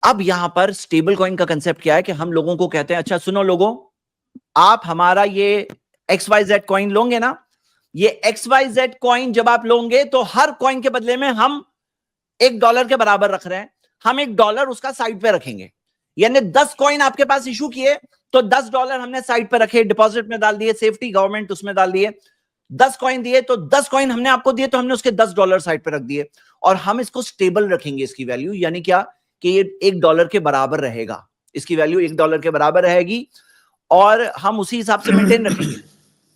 अब यहां पर स्टेबल कॉइन का कंसेप्ट क्या है कि हम लोगों को कहते हैं, अच्छा सुनो लोगों, आप हमारा ये XYZ कॉइन लोगे ना, ये XYZ कॉइन जब आप लोगे तो हर कॉइन के बदले में हम $1 के बराबर रख रहे हैं, हम $1 उसका साइड पे रखेंगे। यानी 10 कॉइन आपके पास इशू किए तो $10 हमने साइड पे रखे, डिपॉजिट में डाल दिए, सेफ्टी गवर्नमेंट उसमें डाल दिए। 10 कॉइन दिए तो 10 कॉइन हमने आपको दिए तो हमने उसके $10 साइड पे रख दिए, और हम इसको स्टेबल रखेंगे इसकी वैल्यू, यानी क्या कि ये $1 के बराबर रहेगा, इसकी वैल्यू $1 के बराबर रहेगी और हम उसी हिसाब से मेंटेन रखेंगे।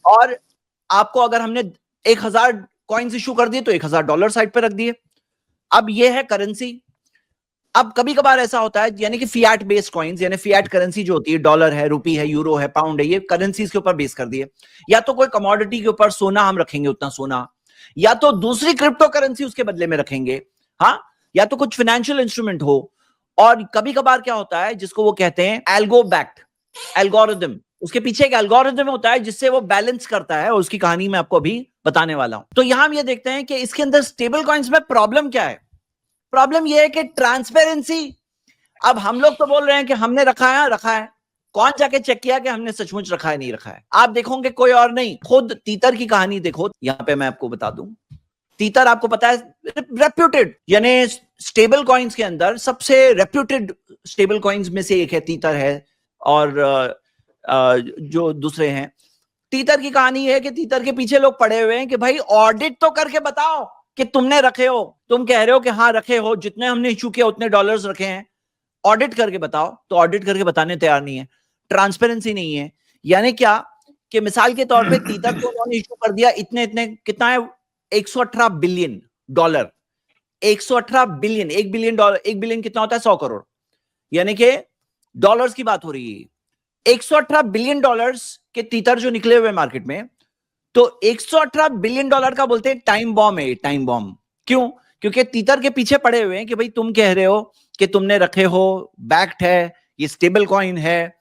और आपको अगर हमने 1000 कॉइन्स इशू कर दिए तो $1000 साइड पे रख दिए। अब ये है करेंसी। अब कभी कभार ऐसा होता है, यानी कि फियाट बेस्ड कॉइन्स, यानी फियाट करेंसी जो होती है, डॉलर है, रुपी है, यूरो है, पाउंड है, ये करेंसीज के ऊपर बेस कर दिए। या तो कोई कमोडिटी के ऊपर सोना हम रखेंगे, उतना सोना, या तो दूसरी क्रिप्टो करेंसी उसके बदले में रखेंगे, हाँ, या तो कुछ फाइनेंशियल इंस्ट्रूमेंट हो। और कभी कभार क्या होता है जिसको वो कहते हैं एल्गो बैक्ड एल्गोरिदम, उसके पीछे एक एल्गोरिदम होता है जिससे वो बैलेंस करता है, और उसकी कहानी मैं आपको अभी बताने वाला हूं। तो यहां हम ये देखते हैं कि इसके अंदर स्टेबल कॉइन्स में प्रॉब्लम क्या है। प्रॉब्लम यह है कि ट्रांसपेरेंसी। अब हम लोग तो बोल रहे हैं कि हमने रखा है, कौन जाके चेक किया कि हमने सचमुच रखा है नहीं रखा है। आप देखोगे कोई और नहीं, खुद तीतर की कहानी देखो, यहां पे मैं आपको बता दूं, तीतर आपको पता है रेप्यूटेड, यानी स्टेबल कॉइन्स के अंदर सबसे रेप्यूटेड स्टेबल कॉइन्स में से एक है, तीतर है, और जो दूसरे हैं। तीतर की कहानी है कि तीतर के पीछे लोग पड़े हुए हैं कि भाई ऑडिट तो करके बताओ कि तुमने रखे हो, तुम कह रहे हो कि हाँ रखे हो, जितने हमने इशू किया उतने डॉलर्स रखे हैं, ऑडिट करके बताओ। तो ऑडिट करके बताने तैयार नहीं है, ट्रांसपेरेंसी नहीं है। यानी क्या कि मिसाल के तौर पे तीतर को उन्होंने इशू कर दिया इतने इतने, कितना है, $118 बिलियन, 118 बिलियन, $1 बिलियन, $1 बिलियन कितना होता है, 100 करोड़, यानी कि डॉलर्स की बात हो रही है। $118 बिलियन के तीतर जो निकले हुए मार्केट में, तो $118 बिलियन का बोलते हैं टाइम बॉम्ब है, टाइम बॉम्ब। क्यों? क्योंकि तीतर के पीछे पड़े हुए हैं कि भाई तुम कह रहे हो कि तुमने रखे हो, बैक्ड है, ये स्टेबल कॉइन है,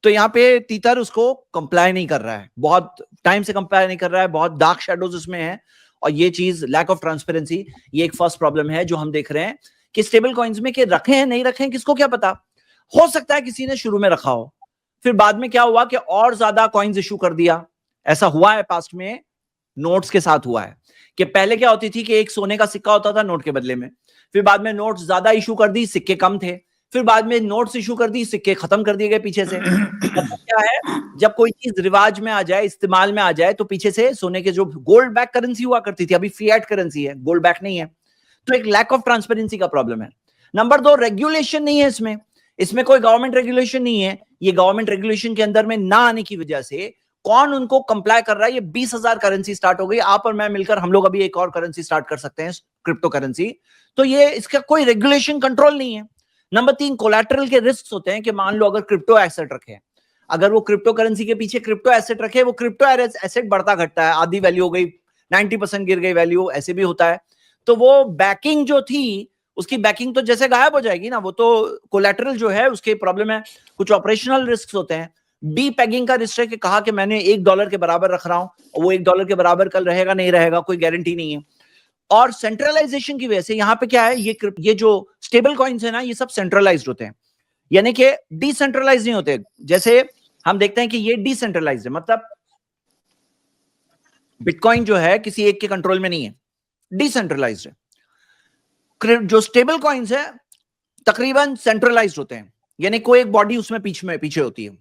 तो यहां पे तीतर उसको कंप्लाई नहीं कर रहा है, बहुत टाइम से कंप्लाई नहीं कर रहा है, बहुत डार्क शेडोज उसमें है। और ये चीज लैक ऑफ ट्रांसपेरेंसी, ये एक फर्स्ट प्रॉब्लम है जो हम देख रहे हैं कि स्टेबल कॉइन्स में, कि रखे हैं नहीं रखे हैं किसको क्या पता। हो सकता है किसी ने शुरू में रखा हो, फिर बाद में क्या हुआ कि और ज्यादा कॉइन्स इशू कर दिया। ऐसा हुआ है पास्ट में, नोट्स के साथ हुआ है कि पहले क्या होती थी कि एक सोने का सिक्का होता था नोट के बदले में, फिर बाद में नोट्स ज्यादा इशू कर दी, सिक्के कम थे, फिर बाद में नोट्स इशू कर दी, सिक्के खत्म कर दिए गए पीछे से। मतलब क्या है, जब कोई चीज रिवाज में आ जाए, इस्तेमाल में आ जाए, तो पीछे से सोने के, जो गोल्ड बैक करेंसी हुआ करती थी, अभी फिएट करेंसी है, गोल्ड बैक नहीं है। तो एक लैक ऑफ ट्रांसपेरेंसी का प्रॉब्लम है। नंबर 2, रेगुलेशन नहीं है इसमें, इसमें कोई गवर्नमेंट रेगुलेशन नहीं है। ये गवर्नमेंट रेगुलेशन के अंदर में ना आने की वजह से कौन उनको कंप्लाई कर रहा है। ये 20,000 करेंसी स्टार्ट हो गई, आप और मैं मिलकर हम लोग अभी एक और करेंसी स्टार्ट कर सकते हैं, क्रिप्टो करेंसी। तो ये इसका कोई रेगुलेशन कंट्रोल नहीं है। नंबर 3, कोलैटरल के रिस्क होते हैं कि मान लो अगर क्रिप्टो एसेट रखे, अगर वो क्रिप्टो करेंसी के पीछे क्रिप्टो एसेट रखे, वो क्रिप्टो एसेट बढ़ता घटता है, आधी वैल्यू हो गई, 90% गिर गई वैल्यू, ऐसे भी होता है। तो वो बैकिंग जो थी, उसकी बैकिंग तो जैसे गायब हो जाएगी ना, वो तो कोलैटरल जो है उसके प्रॉब्लम है। कुछ ऑपरेशनल रिस्क होते हैं। डी पैगिंग का रिस्क है कि कहा कि मैंने $1 के बराबर रख रहा हूं, और वो $1 के बराबर कल रहेगा नहीं रहेगा, कोई गारंटी नहीं है। और सेंट्रलाइजेशन की वजह से यहाँ पे क्या है, ये जो स्टेबल कॉइन्स है ना, ये सब सेंट्रलाइज्ड होते हैं, यानी कि डिसेंट्रलाइज नहीं होते। जैसे हम देखते हैं कि ये डिसेंट्रलाइज्ड है, मतलब बिटकॉइन जो है किसी एक के कंट्रोल में नहीं है, डिसेंट्रलाइज्ड है। जो स्टेबल कॉइन्स है तकरीबन सेंट्रलाइज्ड होते हैं, यानी कोई एक बॉडी उसमें पीछे होती है।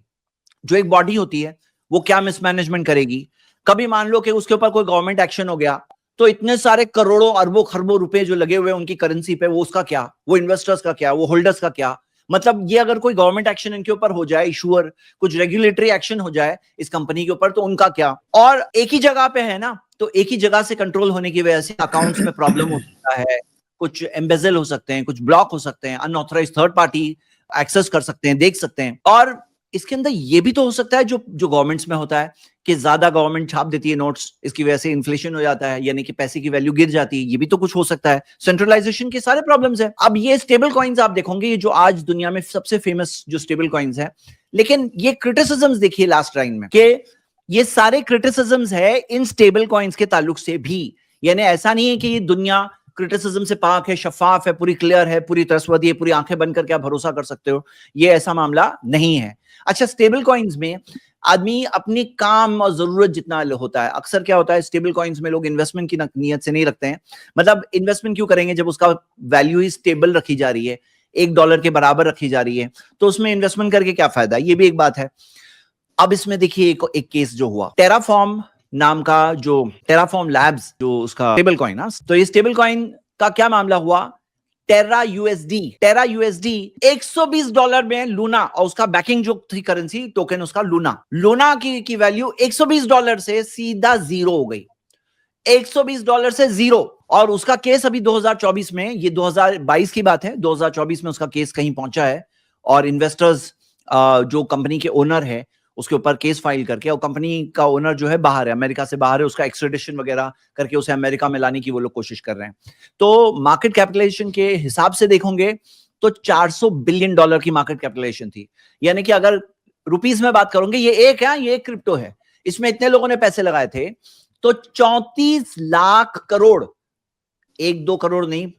जो एक बॉडी होती है वो क्या मिसमैनेजमेंट करेगी, कभी मान लो कि उसके ऊपर कोई गवर्नमेंट एक्शन हो गया, तो इतने सारे करोड़ों अरबों खरबों रुपए जो लगे हुए हैं उनकी करेंसी पे, वो उसका क्या, वो इन्वेस्टर्स का क्या, वो होल्डर्स का क्या। मतलब ये अगर कोई गवर्नमेंट एक्शन इनके ऊपर हो जाए, इशूअर कुछ रेगुलेटरी एक्शन हो जाए इस कंपनी के ऊपर, तो उनका क्या। और एक ही जगह पे है ना, तो एक ही जगह से कंट्रोल होने की वजह से अकाउंट्स में प्रॉब्लम हो सकता है, कुछ एम्बेजल हो सकते हैं, कुछ ब्लॉक हो सकते हैं, अनऑथराइज्ड थर्ड पार्टी एक्सेस कर सकते हैं, देख सकते हैं। और इसके अंदर ये भी तो हो सकता है जो गवर्नमेंट्स में होता है कि ज्यादा गवर्नमेंट छाप देती है नोट्स, इसकी वजह से इन्फ्लेशन हो जाता है, यानी कि पैसे की वैल्यू गिर जाती है, ये भी तो कुछ हो सकता है। सेंट्रलाइजेशन के सारे प्रॉब्लम्स हैं। अब ये स्टेबल कॉइन्स आप देखोगे, ये जो आज दुनिया में सबसे फेमस जो स्टेबल कॉइन्स है, लेकिन ये क्रिटिसिज्म्स देखिए लास्ट लाइन में, कि ये सारे क्रिटिसिज्म्स है इन स्टेबल कॉइन्स के ताल्लुक से भी। यानी ऐसा नहीं है कि ये दुनिया क्रिटिसिज्म से पाक है, शफाफ है, पूरी क्लियर है, पूरी ट्रस्टवर्दी है, पूरी आंखें बंद करके आप भरोसा कर सकते हो, ये ऐसा मामला नहीं है। अच्छा, स्टेबल कॉइन्स में आदमी अपनी काम और जरूरत जितना होता है, अक्सर क्या होता है स्टेबल कॉइन्स में लोग इन्वेस्टमेंट की नीयत से नहीं रखते हैं। मतलब इन्वेस्टमेंट क्यों करेंगे जब उसका वैल्यू ही स्टेबल रखी जा रही है, $1 के बराबर रखी जा रही है, तो उसमें इन्वेस्टमेंट करके क्या फायदा, ये भी एक बात है। अब इसमें देखिए एक केस जो हुआ, टेराफॉर्म नाम का, जो टेराफॉर्म लैब्स जो उसका स्टेबल कॉइन, तो ये स्टेबल कॉइन का क्या मामला हुआ, टेरा यूएसडी $120 में लूना, और उसका बैकिंग जो थी करेंसी टोकन उसका लूना की वैल्यू $120 से सीधा जीरो हो गई, $120 से जीरो। और उसका केस अभी 2024 में, ये 2022 की बात है, 2024 में उसका केस कहीं पहुंचा है, और इन्वेस्टर्स जो कंपनी के ओनर है उसके ऊपर केस फाइल करके, और कंपनी का ओनर जो है बाहर है, अमेरिका से बाहर है, उसका एक्सट्रेडिशन वगैरह करके उसे अमेरिका में लाने की वो लोग कोशिश कर रहे हैं। तो मार्केट कैपिटलाइजेशन के हिसाब से देखोगे तो $400 बिलियन की मार्केट कैपिटलाइजेशन थी। यानी कि अगर रुपीस में बात करोगे, ये एक क्रिप्टो है, इसमें इतने लोगों ने पैसे लगाए थे, तो 34 लाख करोड़, 1-2 करोड़ नहीं,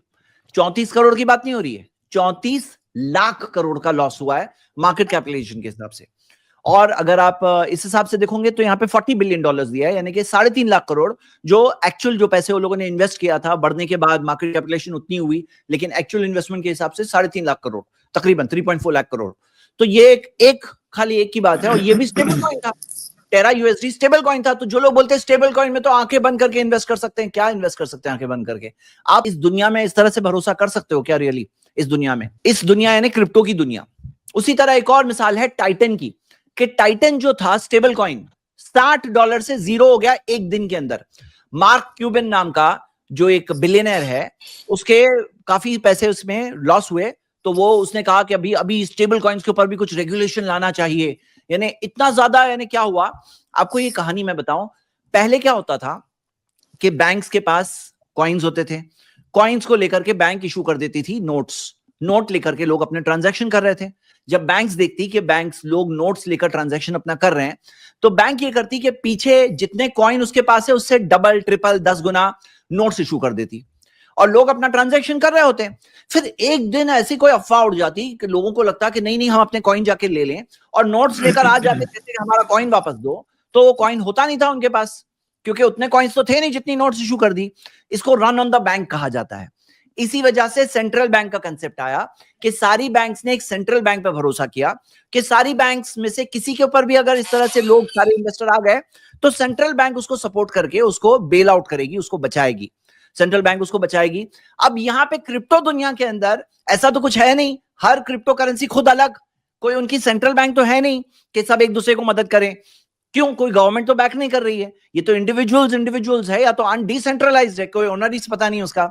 34 करोड़ की बात नहीं हो रही है, 34 लाख करोड़ का लॉस हुआ है मार्केट कैपिटलाइजेशन के हिसाब से। और अगर आप इस हिसाब से देखोगे तो यहाँ पे $40 बिलियन दिया है, यानी कि 3.5 लाख करोड़, जो एक्चुअल जो पैसे वो लोगों ने इन्वेस्ट किया था, बढ़ने के बाद मार्केट कैपिटलाइजेशन उतनी हुई, लेकिन एक्चुअल इन्वेस्टमेंट के हिसाब से 3.5 लाख करोड़, तकरीबन 3.4 लाख करोड़। तो ये खाली एक की बात है, और ये भी स्टेबल कॉइन था, टेरा यूएसडी स्टेबल कॉइन था। तो जो लोग बोलते हैं स्टेबल कॉइन में तो आंखें बंद करके इन्वेस्ट कर सकते हैं, क्या इन्वेस्ट कर सकते हैं आंखें बंद करके? आप इस दुनिया में इस तरह से भरोसा कर सकते हो क्या रियली? इस दुनिया में, इस दुनिया यानी क्रिप्टो की दुनिया। उसी तरह एक और मिसाल है टाइटन की, कि टाइटन जो था स्टेबल कॉइन, $60 से जीरो हो गया एक दिन के अंदर। मार्क क्यूबिन नाम का जो एक बिलियनर है, उसके काफी पैसे उसमें लॉस हुए, तो वो उसने कहा कि अभी स्टेबल कॉइन्स के ऊपर भी कुछ रेगुलेशन लाना चाहिए। यानी इतना ज्यादा, यानी क्या हुआ, आपको ये कहानी मैं बताऊं। पहले क्या होता था कि बैंक्स के पास कॉइन्स होते थे, कॉइन्स को लेकर के बैंक इशू कर देती थी नोट लेकर के लोग अपने ट्रांजैक्शन कर रहे थे। जब बैंक्स देखती कि बैंक्स लोग नोट्स लेकर ट्रांजैक्शन अपना कर रहे हैं, तो बैंक ये करती कि पीछे जितने कॉइन उसके पास है उससे डबल ट्रिपल 10 गुना नोट्स इशू कर देती, और लोग अपना ट्रांजैक्शन कर रहे होते हैं। फिर एक दिन ऐसी कोई अफवाह उड़ जाती कि लोगों को लगता कि नहीं हम अपने कॉइन जाके ले लें, और नोट्स लेकर आ जाते थे हमारा कॉइन वापस दो, तो वो कॉइन होता नहीं था उनके पास, क्योंकि उतने कॉइन्स तो थे नहीं जितनी नोट्स इशू कर दी। इसको रन ऑन द बैंक कहा जाता है। इसी वजह से सेंट्रल बैंक का कंसेप्ट आया कि सारी बैंक्स ने एक सेंट्रल बैंक पर भरोसा किया कि सारी बैंक्स में से किसी के ऊपर भी अगर इस तरह से लोग सारे इन्वेस्टर आ गए, तो सेंट्रल बैंक उसको सपोर्ट करके उसको बेल आउट करेगी, उसको बचाएगी, सेंट्रल बैंक उसको बचाएगी। अब यहां पे क्रिप्टो दुनिया के अंदर ऐसा तो कुछ है नहीं, हर क्रिप्टो करेंसी खुद अलग, कोई उनकी सेंट्रल बैंक तो है नहीं कि सब एक दूसरे को मदद करें। क्यों? कोई गवर्नमेंट तो बैक नहीं कर रही है, ये तो इंडिविजुअल्स है, या तो डिसेंट्रलाइज्ड है, कोई ओनर पता नहीं उसका।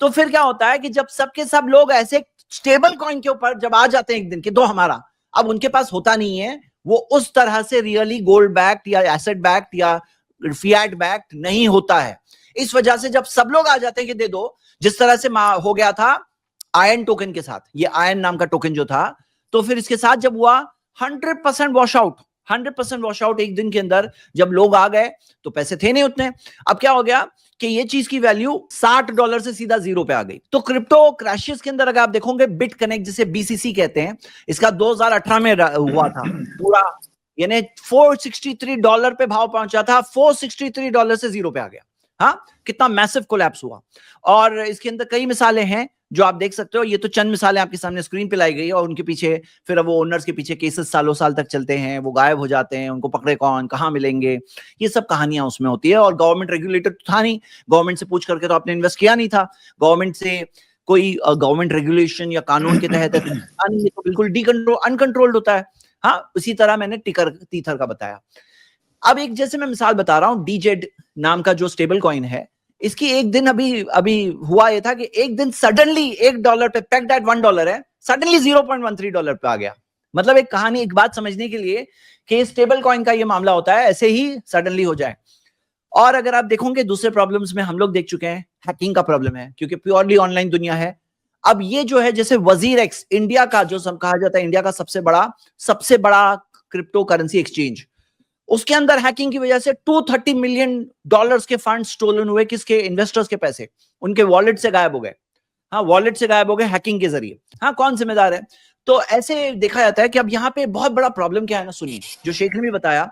तो फिर क्या होता है कि जब सबके सब लोग ऐसे स्टेबल कॉइन के ऊपर जब आ जाते हैं एक दिन के, दो हमारा, अब उनके पास होता नहीं है, वो उस तरह से रियली गोल्ड बैक्ड या एसेट बैक्ड या फिएट बैक्ड नहीं होता है। इस वजह से जब सब लोग आ जाते हैं कि दे दो, जिस तरह से हो गया था आयन टोकन के साथ, ये आयन नाम का टोकन जो था, तो फिर इसके साथ जब हुआ 100% वॉश आउट एक दिन के अंदर, जब लोग आ गए तो पैसे थे नहीं उतने। अब क्या हो गया कि ये चीज की वैल्यू $60 से सीधा जीरो पे आ गई। तो क्रिप्टो क्रैशेस के अंदर अगर आप देखोगे, बिट कनेक्ट जिसे बीसीसी कहते हैं, इसका 2018 में हुआ था पूरा, यानी $463 पे भाव पहुंचा था, $463 से जीरो पे आ गया। हाँ, कितना मैसिव कोलैप्स हुआ। और इसके अंदर कई मिसालें हैं जो आप देख सकते हो, ये तो चंद मिसालें आपके सामने स्क्रीन पे लाई गई है, और उनके पीछे फिर अब वो ओनर्स के पीछे केसेस सालों साल तक चलते हैं, वो गायब हो जाते हैं, उनको पकड़े कौन, कहां मिलेंगे, ये सब कहानियां उसमें होती है। और गवर्नमेंट रेगुलेटर तो था नहीं, गवर्नमेंट से पूछ करके तो आपने इन्वेस्ट किया नहीं था, गवर्नमेंट से कोई गवर्नमेंट रेगुलेशन या कानून के तहत ये तो बिल्कुल अनकंट्रोल्ड होता है। हाँ, उसी तरह मैंने टीथर का बताया। अब एक जैसे मैं मिसाल बता रहा हूं, डीजेड नाम का जो स्टेबल कॉइन है, इसकी एक दिन अभी हुआ ये था कि एक दिन सडनली $1 पे पेक्ड एट $1 है, सडनली $0.13 पे आ गया। मतलब एक कहानी, एक बात समझने के लिए कि स्टेबल कॉइन का ये मामला होता है, ऐसे ही सडनली हो जाए। और अगर आप देखोगे दूसरे प्रॉब्लम्स में हम लोग देख चुके हैं, हैकिंग का प्रॉब्लम है, क्योंकि प्योरली ऑनलाइन दुनिया है। अब ये जो है, जैसे WazirX इंडिया का जो कहा जाता है, इंडिया का सबसे बड़ा क्रिप्टो करेंसी एक्सचेंज, उसके अंदर हैकिंग की वजह से $230 मिलियन के फंड स्टोलन हुए, किसके? इन्वेस्टर्स के पैसे उनके वॉलेट से गायब हो गए। हाँ, वॉलेट से गायब हो गए हैकिंग के जरिए। हाँ, कौन जिम्मेदार है? तो ऐसे देखा जाता है कि अब यहाँ पे बहुत बड़ा प्रॉब्लम क्या है ना, सुनिए, जो शेख ने भी बताया,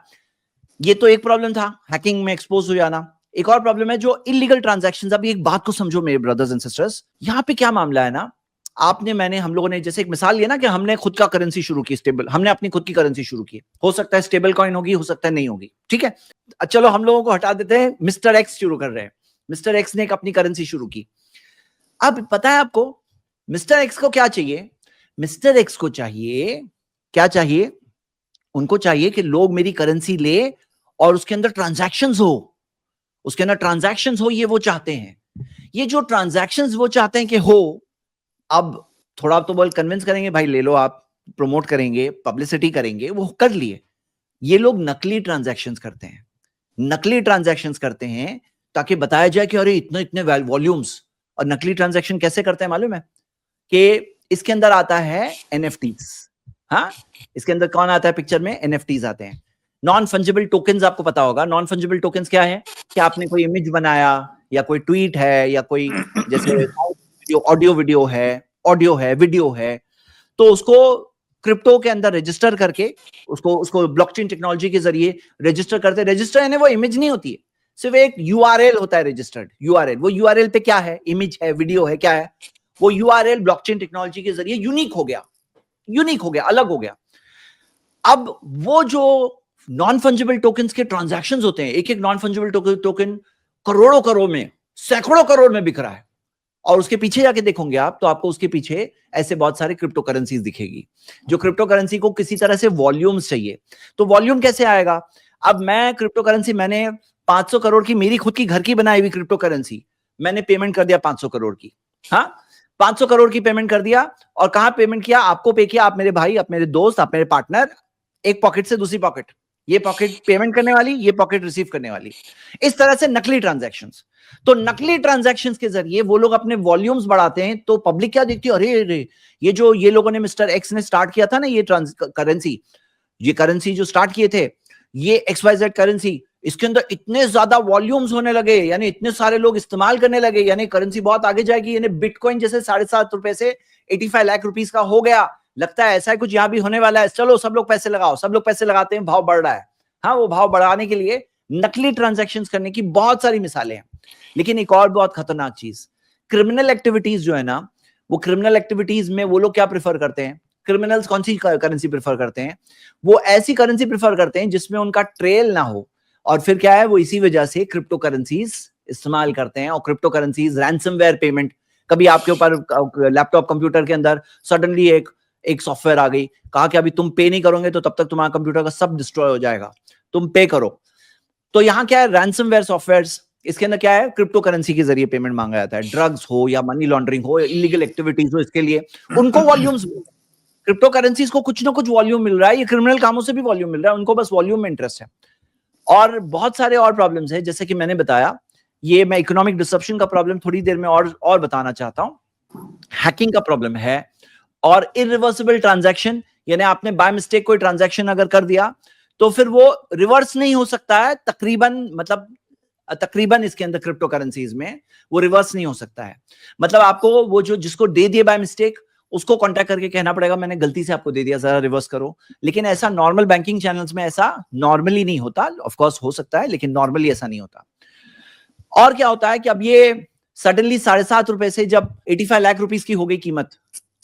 ये तो एक प्रॉब्लम था, हैकिंग में एक्सपोज हो जाना। एक और प्रॉब्लम है जो इलीगल ट्रांजैक्शंस। अब एक बात को समझो मेरे ब्रदर्स एंड सिस्टर्स, यहाँ पे क्या मामला है ना, आपने, मैंने, हम लोगों ने जैसे एक मिसाल लिया ना कि हमने खुद का करेंसी शुरू की, स्टेबल, हमने अपनी खुद की करेंसी शुरू की, हो सकता है स्टेबल कॉइन होगी, हो सकता है नहीं होगी, ठीक है। चलो हम लोगों को हटा देते हैं, मिस्टर एक्स शुरू कर रहे हैं, मिस्टर एक्स ने एक अपनी करेंसी शुरू की। अब पता है आपको मिस्टर एक्स को क्या चाहिए? मिस्टर एक्स को चाहिए, क्या चाहिए? उनको चाहिए कि लोग मेरी करेंसी ले और उसके अंदर ट्रांजैक्शंस हो, उसके अंदर ट्रांजैक्शंस हो, ये वो चाहते हैं। ये जो ट्रांजैक्शंस वो चाहते हैं कि हो, अब थोड़ा तो बोल कन्विंस करेंगे, भाई ले लो, आप प्रमोट करेंगे, पब्लिसिटी करेंगे, वो कर लिए। ये लोग नकली ट्रांजैक्शंस करते हैं, नकली ट्रांजैक्शंस करते हैं ताकि बताया जाए कि अरे इतने इतने वॉल्यूम्स। और नकली ट्रांजैक्शन कैसे करते हैं मालूम है? कि इसके अंदर आता है एनएफटीज। हाँ, इसके अंदर कौन आता है पिक्चर में? एनएफटीज आते हैं, नॉन फंजिबल टोकन्स। आपको पता होगा नॉन फंजिबल टोकन्स क्या है? कि आपने कोई इमेज बनाया या कोई ट्वीट है या कोई जैसे ऑडियो वीडियो है, वीडियो है, तो उसको क्रिप्टो के अंदर रजिस्टर करके उसको उसको ब्लॉकचेन टेक्नोलॉजी के जरिए रजिस्टर करते। रजिस्टर यानी वो इमेज नहीं होती है, सिर्फ एक यूआरएल होता है, रजिस्टर्ड यूआरएल। वो यूआरएल पे क्या है? इमेज है, वीडियो है, क्या है? वो यूआरएल ब्लॉकचेन टेक्नोलॉजी के जरिए यूनिक हो गया, अलग हो गया। अब वो जो नॉन फंजिबल टोकन्स के ट्रांजैक्शंस होते हैं, एक एक नॉन फंजिबल टोकन करोड़ों करोड़ में, सैकड़ों करोड़ में बिक रहा है। और उसके पीछे जाके देखोगे आप तो आपको उसके पीछे ऐसे बहुत सारे क्रिप्टो करेंसीज दिखेगी, जो क्रिप्टो करेंसी को किसी तरह से वॉल्यूम्स चाहिए। तो वॉल्यूम कैसे आएगा? अब मैं क्रिप्टो करेंसी, मैंने 500 करोड़ की मेरी खुद की घर की बनाई हुई क्रिप्टो करेंसी, मैंने पेमेंट कर दिया 500 करोड़ की। हाँ, 500 करोड़ की पेमेंट कर दिया। और कहां पेमेंट किया? आपको पे किया, आप मेरे भाई, आप मेरे दोस्त, आप मेरे पार्टनर, एक पॉकेट से दूसरी पॉकेट, ये पॉकेट पेमेंट करने वाली, ये पॉकेट रिसीव करने वाली। इस तरह से नकली ट्रांजैक्शंस। तो नकली ट्रांजैक्शंस के जरिए वो लोग अपने वॉल्यूम्स बढ़ाते हैं। तो पब्लिक क्या देखती है? अरे अरे, ये लोगों ने, मिस्टर एक्स ने स्टार्ट किया था ना ये करेंसी, ये करेंसी जो स्टार्ट किए थे, ये XYZ करेंसी, इसके अंदर इतने ज्यादा वॉल्यूम्स होने लगे, यानी इतने सारे लोग इस्तेमाल करने लगे, यानी करेंसी बहुत आगे जाएगी, यानी बिटकॉइन जैसे 7.5 रुपए से 85 लाख रुपीस का हो गया। लगता है ऐसा है कुछ यहां भी होने वाला है, चलो सब लोग पैसे लगाओ। सब लोग पैसे लगाते हैं, भाव बढ़ रहा है। हाँ, वो भाव बढ़ाने के लिए नकली ट्रांजैक्शंस करने की बहुत सारी मिसालें हैं। लेकिन एक और बहुत खतरनाक चीज, क्रिमिनल एक्टिविटीज जो है ना, वो क्रिमिनल एक्टिविटीज में वो लोग क्या प्रेफर करते हैं? क्रिमिनल्स कौन सी करेंसी प्रेफर करते हैं? वो ऐसी करेंसी प्रेफर करते हैं जिसमें उनका ट्रेल ना हो। और फिर क्या है, वो इसी वजह से क्रिप्टो करेंसीज इस्तेमाल करते हैं। और क्रिप्टो करेंसीज, रैंसमवेयर पेमेंट, कभी आपके ऊपर लैपटॉप कंप्यूटर के अंदर सडनली एक सॉफ्टवेयर आ गई, कहा कि अभी तुम पे नहीं करोगे तो तब तक तुम्हारा कंप्यूटर का सब डिस्ट्रॉय हो जाएगा, तुम पे करो। तो यहाँ क्या है, रैंसमवेयर सॉफ्टवेयर्स, इसके अंदर क्या है, क्रिप्टो करेंसी के जरिए पेमेंट मांगा जाता है। ड्रग्स हो या मनी लॉन्ड्रिंग हो या इलीगल एक्टिविटीज हो, इसके लिए उनको वॉल्यूम्स, क्रिप्टो करेंसीज को कुछ ना कुछ वॉल्यूम मिल रहा है। ये क्रिमिनल कामों से भी वॉल्यूम मिल रहा है, उनको बस वॉल्यूम में इंटरेस्ट है। और बहुत सारे और प्रॉब्लम्स हैं, जैसे कि मैंने बताया, ये मैं इकोनॉमिक डिसरप्शन का प्रॉब्लम थोड़ी देर में और बताना चाहता हूं। हैकिंग का प्रॉब्लम है, और इरिवर्सिबल ट्रांजैक्शन, यानी आपने बाय मिस्टेक कोई ट्रांजैक्शन अगर कर दिया तो फिर वो रिवर्स नहीं हो सकता है तकरीबन, मतलब तकरीबन इसके अंदर क्रिप्टो करेंसीज में वो रिवर्स नहीं हो सकता है। मतलब आपको वो जो जिसको दे दिए बाय मिस्टेक, उसको कांटेक्ट करके कहना पड़ेगा मैंने गलती से आपको दे दिया, जरा रिवर्स करो। लेकिन ऐसा नॉर्मल बैंकिंग चैनल्स में ऐसा नॉर्मली नहीं होता। ऑफ कोर्स हो सकता है, लेकिन नॉर्मली ऐसा नहीं होता। और क्या होता है कि अब ये सडनली 7.5 रुपए से जब 85 लाख रुपीस की हो गई कीमत,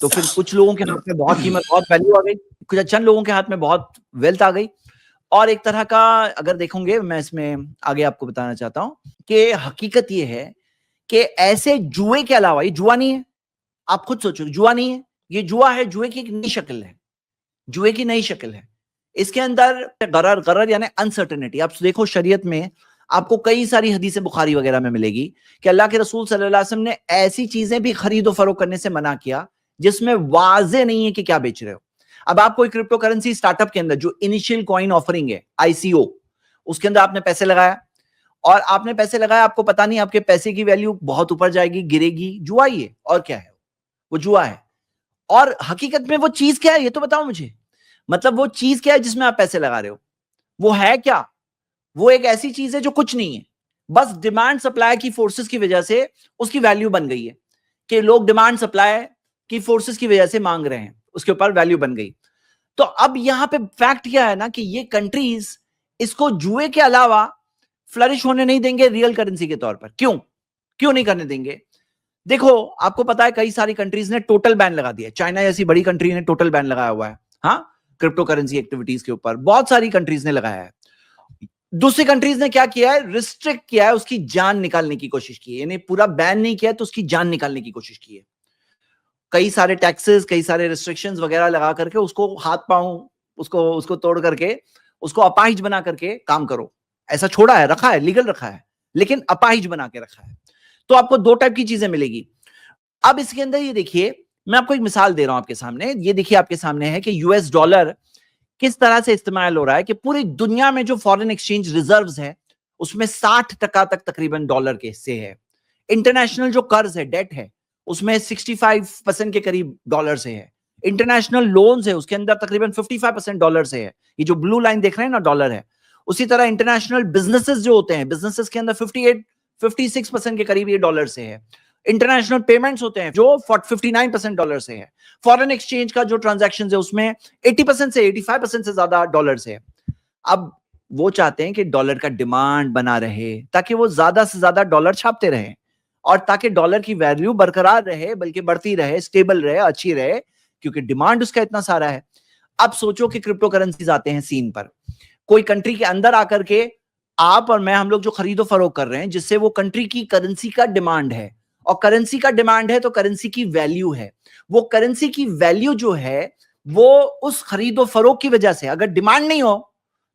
तो फिर कुछ लोगों के हाथ में बहुत कीमत, बहुत वैल्यू आ गई, कुछ चंद लोगों के हाथ में बहुत वेल्थ आ गई। और एक तरह का अगर देखोगे, मैं इसमें आगे आपको बताना चाहता हूं कि हकीकत ये है कि ऐसे जुए के अलावा, ये जुआ नहीं है, आप खुद सोचो, जुआ नहीं है, ये जुआ है, जुए की एक नई शक्ल है, जुए की नई शक्ल है। इसके अंदर गरर, गरर यानी अनसर्टेनिटी। आप देखो शरीयत में आपको कई सारी हदीसें बुखारी वगैरह में मिलेगी कि अल्लाह के रसूल सल्लल्लाहु अलैहि वसल्लम ने ऐसी चीजें भी खरीदो फरोख्त करने से मना किया जिसमें वाजे नहीं है कि क्या बेच रहे हो। अब आप कोई क्रिप्टो करेंसी स्टार्टअप के अंदर जो इनिशियल कॉइन ऑफरिंग है, ICO, उसके अंदर आपने पैसे लगाया, और आपने पैसे लगाया, आपको पता नहीं आपके पैसे की वैल्यू बहुत ऊपर जाएगी, गिरेगी। जुआ ही है, और क्या है, वो जुआ है। और हकीकत में वो चीज क्या है, ये तो बताओ मुझे। मतलब वो चीज क्या है जिसमें आप पैसे लगा रहे हो? वो है क्या? वो एक ऐसी चीज है जो कुछ नहीं है, बस डिमांड सप्लाई की फोर्सेस की वजह से उसकी वैल्यू बन गई है कि लोग डिमांड सप्लाई की फोर्सेस की वजह से मांग रहे हैं, उसके ऊपर वैल्यू बन गई। तो अब यहां पे फैक्ट क्या है ना कि ये कंट्रीज इसको जुए के अलावा फ्लरिश होने नहीं देंगे रियल करेंसी के तौर पर। क्यों क्यों नहीं करने देंगे? देखो, आपको पता है कई सारी कंट्रीज ने टोटल बैन लगा दिया। चाइना जैसी बड़ी कंट्री ने टोटल बैन लगाया हुआ है, हाँ, क्रिप्टो करेंसी एक्टिविटीज के ऊपर बहुत सारी कंट्रीज ने लगाया है। दूसरी कंट्रीज ने क्या किया है? रिस्ट्रिक्ट किया है, उसकी जान निकालने की कोशिश की है। यानी पूरा बैन नहीं किया तो उसकी जान निकालने की कोशिश की है। कई सारे टैक्सेस, कई सारे रिस्ट्रिक्शंस वगैरह लगा करके उसको हाथ पांव उसको उसको तोड़ करके उसको अपाहिज बना करके काम करो, ऐसा छोड़ा है, रखा है, लीगल रखा है, लेकिन अपाहिज बना के रखा है। तो आपको दो टाइप की चीजें मिलेगी। अब इसके अंदर ये देखिए, मैं आपको एक मिसाल दे रहा हूं आपके सामने। ये देखिए आपके सामने है कि यूएस डॉलर किस तरह से इस्तेमाल हो रहा है कि पूरी दुनिया में जो फॉरेन एक्सचेंज रिजर्व्स है उसमें 60% तक तकरीबन डॉलर के हिस्से है। इंटरनेशनल जो कर्ज है, डेट है, उसमें 65% के करीब डॉलर से है। इंटरनेशनल लोन्स है, उसके अंदर तकरीबन 55% डॉलर से है। ये जो ब्लू लाइन देख रहे हैं ना, डॉलर है। उसी तरह इंटरनेशनल बिजनेसेस जो होते हैं, बिजनेसेस के अंदर 56% के करीब ये डॉलर से है। इंटरनेशनल पेमेंट्स होते हैं जो 59% डॉलर से है। फॉरेन एक्सचेंज का जो ट्रांजैक्शन है उसमें 80% से 85% से ज्यादा डॉलर से है। अब वो चाहते हैं कि डॉलर का डिमांड बना रहे ताकि वो ज्यादा से ज्यादा डॉलर छापते रहें और ताकि डॉलर की वैल्यू बरकरार रहे, बल्कि बढ़ती रहे, स्टेबल रहे, अच्छी रहे, क्योंकि डिमांड उसका इतना सारा है। अब सोचो कि क्रिप्टो करेंसीज आते हैं सीन पर, कोई कंट्री के अंदर आकर के आप और मैं, हम लोग जो खरीदो फरोख कर रहे हैं, जिससे वो कंट्री की करेंसी का डिमांड है, और करेंसी का डिमांड है तो करेंसी की वैल्यू है। वो करेंसी की वैल्यू जो है वो उस खरीदो फरोख की वजह से, अगर डिमांड नहीं हो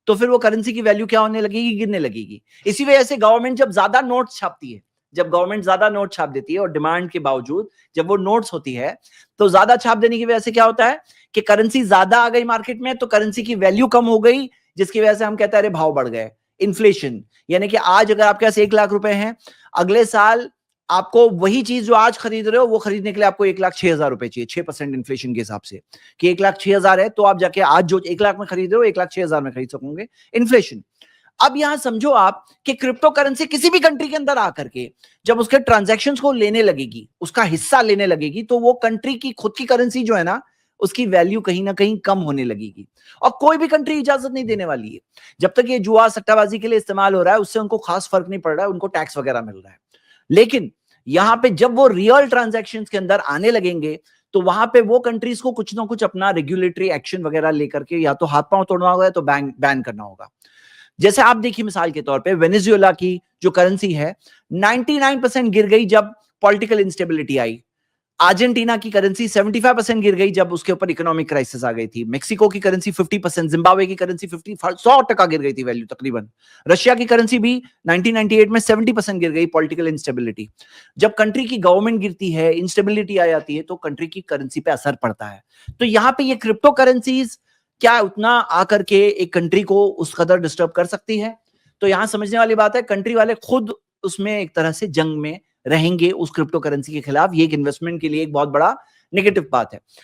तो फिर वो करेंसी की वैल्यू क्या होने लगेगी? गिरने लगेगी। इसी वजह से गवर्नमेंट जब ज्यादा नोट छापती है, जब गवर्नमेंट ज्यादा नोट छाप देती है और डिमांड के बावजूद जब वो नोट्स होती है, तो ज्यादा छाप देने की वजह से क्या होता है कि करेंसी ज्यादा आ गई मार्केट में, तो करेंसी की वैल्यू कम हो गई, जिसकी वजह से हम कहते हैं अरे भाव बढ़ गए। इन्फ्लेशन, यानी कि आज अगर आपके पास 1 लाख रुपए हैं, अगले साल आपको वही चीज जो आज खरीद रहे हो वो खरीदने के लिए आपको 1,06,000 रुपए चाहिए, 6% इन्फ्लेशन के हिसाब से, कि 1,06,000 है तो आप जाके आज जो 1 लाख में खरीद रहे हो 1,06,000 में खरीद सकोगे। इन्फ्लेशन। अब यहां समझो आप कि क्रिप्टो करेंसी किसी भी कंट्री के अंदर आकर के जब उसके ट्रांजैक्शंस को लेने लगेगी, उसका हिस्सा लेने लगेगी, तो वो कंट्री की खुद की करेंसी जो है ना, उसकी वैल्यू कहीं ना कहीं कम होने लगेगी। और कोई भी कंट्री इजाजत नहीं देने वाली है। जब तक ये जुआ सट्टाबाजी के लिए इस्तेमाल हो रहा है उससे उनको खास फर्क नहीं पड़ रहा है, उनको टैक्स वगैरह मिल रहा है। लेकिन यहां पे जब वो रियल ट्रांजैक्शंस के अंदर आने लगेंगे तो वहां पे वो कंट्रीज को कुछ ना कुछ अपना रेगुलेटरी एक्शन वगैरह लेकर के या तो हाथ पांव तोड़ना होगा या तो बैन करना होगा। जैसे आप देखिए मिसाल के तौर पे वेनेजुएला की जो करेंसी है 99% गिर गई जब पॉलिटिकल इंस्टेबिलिटी आई। अर्जेंटीना की करेंसी 75% गिर गई जब उसके ऊपर इकोनॉमिक क्राइसिस आ गई थी। मेक्सिको की करेंसी 50%, जिम्बाब्वे की करेंसी 100% गिर गई थी वैल्यू तकरीबन। रशिया की करेंसी भी 1998 में 70% गिर गई, पॉलिटिकल इंस्टेबिलिटी। जब कंट्री की गवर्नमेंट गिरती है, इंस्टेबिलिटी आ जाती है, तो कंट्री की करेंसी पे असर पड़ता है। तो यहां पे ये क्रिप्टो करेंसीज क्या उतना आकर के एक कंट्री को उस कदर डिस्टर्ब कर सकती है? तो यहां समझने वाली बात है, कंट्री वाले खुद उसमें एक तरह से जंग में रहेंगे उस क्रिप्टो करेंसी के खिलाफ। ये एक इन्वेस्टमेंट के लिए एक बहुत बड़ा नेगेटिव बात है।